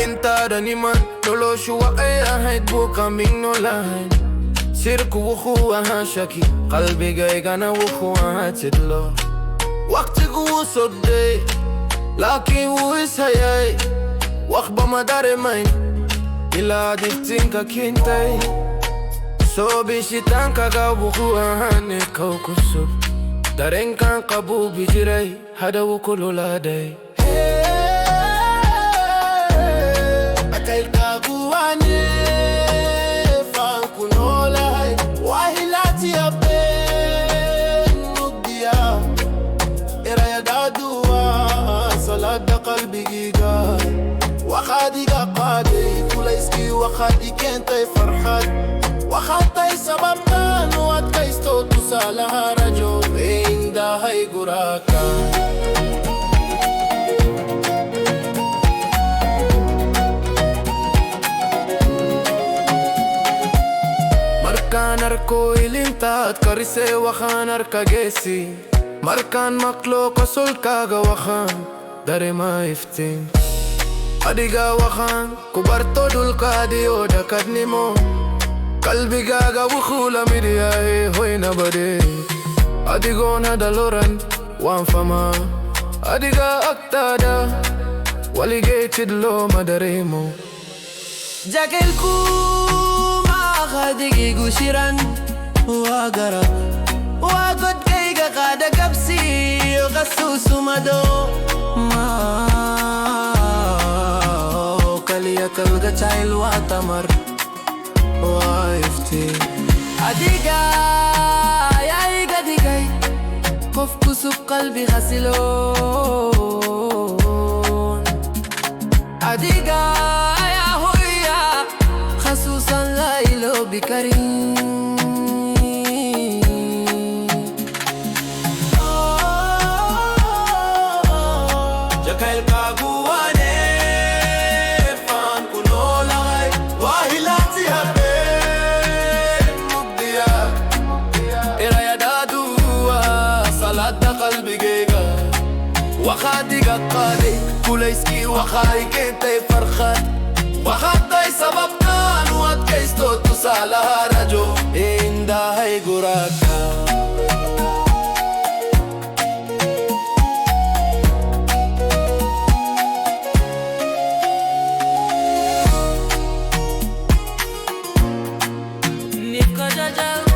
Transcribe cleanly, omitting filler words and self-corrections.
Pinta da niman Lolo shua ay ahit bukaming nolahin Sirku wuku aha shaki Qalbi gaygana wuku aha tidlo Waqtigu wusodday Laakiin wuu ishayay Waqba madarimayn Ilaa diftinka kintay Soo bishitaankaga wuku ahane kaw kusub Dareenkan qabu bijiray Hada wukululaaday قلبي قال وخادي قادي كوليسكي وخادي كنتي فرحات وخادي سببتان واتكيستو تسالها رجو عند هاي قراكا مركان اركو إلينتات كاريسي وخان اركا جيسي مركان مقلوق سلكاغا وخان dari maiftin adiga wakan kubarto dulka diyo dakat nimo kalbi gaga wukhula midiya hoy na bade adigo na daloran wan fama adiga aktada waligated lo madaremo jakil ku ma khadigi gushiran wagarak wagod kayga kada kapsi qasusu mado كلية القتايل واتمر وايفتي أديقا يا إيقا ديقاي قف كسب قلبي غسلون أديقا يا هويا خصوصا لايلو بكريم وخادي قادي كوليسكي وخاي كنتي فرخات وخادي سببتان واتكيستو تسالها رجو عند هاي قراكا نبقى جاجل